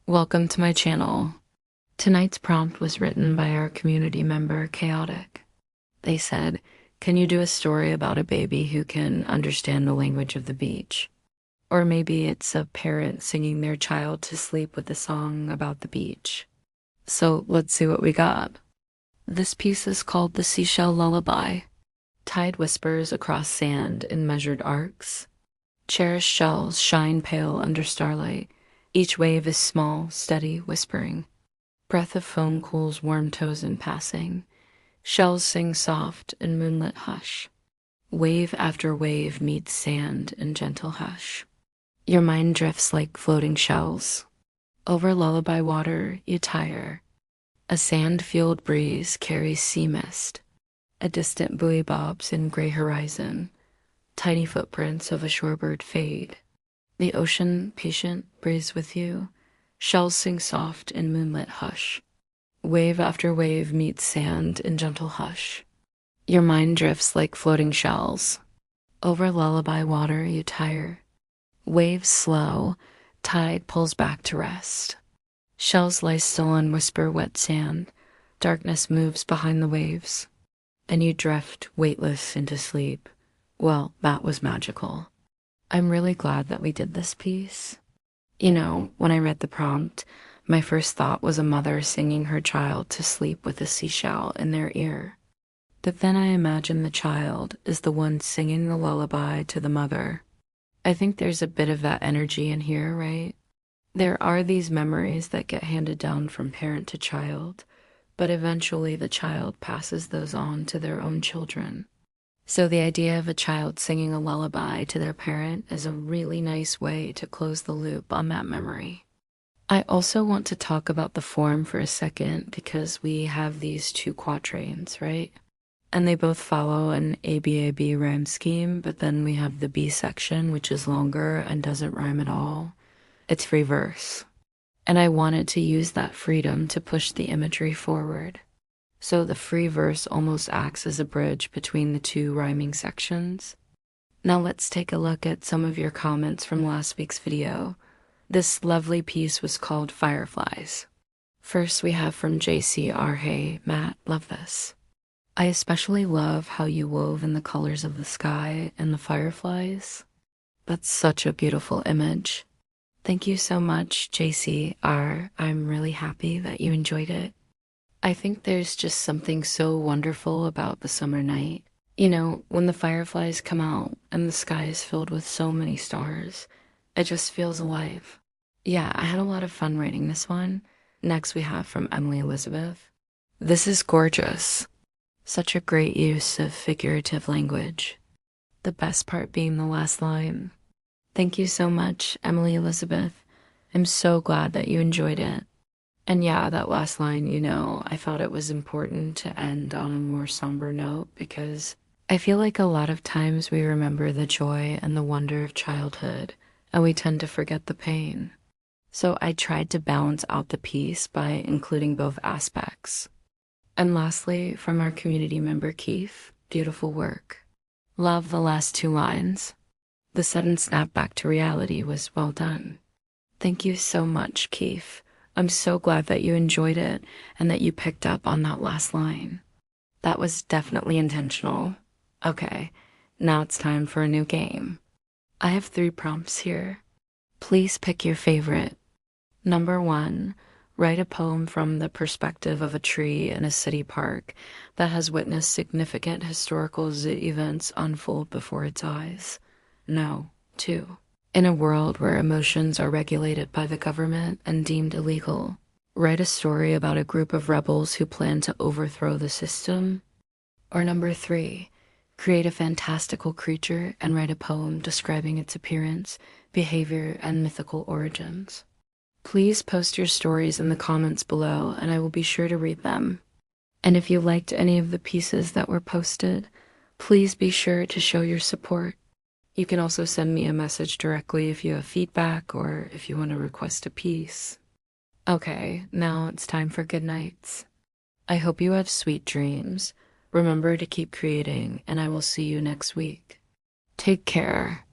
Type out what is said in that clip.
Welcome to my channel. Tonight's prompt was written by our community member, Chaotic. They said, can you do a story about a baby who can understand the language of the beach? Or maybe it's a parent singing their child to sleep with a song about the beach. So let's see what we got. This piece is called the Seashell Lullaby. Tide whispers across sand in measured arcs. Cherished shells shine pale under starlight. Each wave is small, steady, whispering. Breath of foam cools warm toes in passing. Shells sing soft in moonlit hush. Wave after wave meets sand in gentle hush. Your mind drifts like floating shells. Over lullaby water, you tire. A sand-fueled breeze carries sea mist. A distant buoy bobs in gray horizon. Tiny footprints of a shorebird fade. The ocean, patient, breathes with you. Shells sing soft in moonlit hush. Wave after wave meets sand in gentle hush. Your mind drifts like floating shells. Over lullaby water you tire. Waves slow, tide pulls back to rest. Shells lie still on whisper wet sand. Darkness moves behind the waves. And you drift weightless into sleep. Well, that was magical. I'm really glad that we did this piece. You know, when I read the prompt, my first thought was a mother singing her child to sleep with a seashell in their ear. But then I imagined the child is the one singing the lullaby to the mother. I think there's a bit of that energy in here, right? There are these memories that get handed down from parent to child, but eventually the child passes those on to their own children. So the idea of a child singing a lullaby to their parent is a really nice way to close the loop on that memory. I also want to talk about the form for a second because we have these two quatrains, right? And they both follow an ABAB rhyme scheme, but then we have the B section, which is longer and doesn't rhyme at all. It's free verse. And I wanted to use that freedom to push the imagery forward. So the free verse almost acts as a bridge between the two rhyming sections. Now let's take a look at some of your comments from last week's video. This lovely piece was called Fireflies. First we have from JCR, hey, Matt, love this. I especially love how you wove in the colors of the sky and the fireflies. That's such a beautiful image. Thank you so much, JCR. I'm really happy that you enjoyed it. I think there's just something so wonderful about the summer night. You know, when the fireflies come out and the sky is filled with so many stars, it just feels alive. Yeah, I had a lot of fun writing this one. Next we have from Emily Elizabeth. This is gorgeous. Such a great use of figurative language. The best part being the last line. Thank you so much, Emily Elizabeth. I'm so glad that you enjoyed it. And yeah, that last line, you know, I thought it was important to end on a more somber note because I feel like a lot of times we remember the joy and the wonder of childhood, and we tend to forget the pain. So I tried to balance out the piece by including both aspects. And lastly, from our community member Keith, beautiful work. Love the last two lines. The sudden snap back to reality was well done. Thank you so much, Keith. I'm so glad that you enjoyed it and that you picked up on that last line. That was definitely intentional. Okay, now it's time for a new game. I have 3 prompts here. Please pick your favorite. Number 1, write a poem from the perspective of a tree in a city park that has witnessed significant historical events unfold before its eyes. No. 2. In a world where emotions are regulated by the government and deemed illegal, write a story about a group of rebels who plan to overthrow the system. Or number 3, create a fantastical creature and write a poem describing its appearance, behavior, and mythical origins. Please post your stories in the comments below and I will be sure to read them. And if you liked any of the pieces that were posted, please be sure to show your support. You can also send me a message directly if you have feedback or if you want to request a piece. Okay, now it's time for good nights. I hope you have sweet dreams. Remember to keep creating, and I will see you next week. Take care.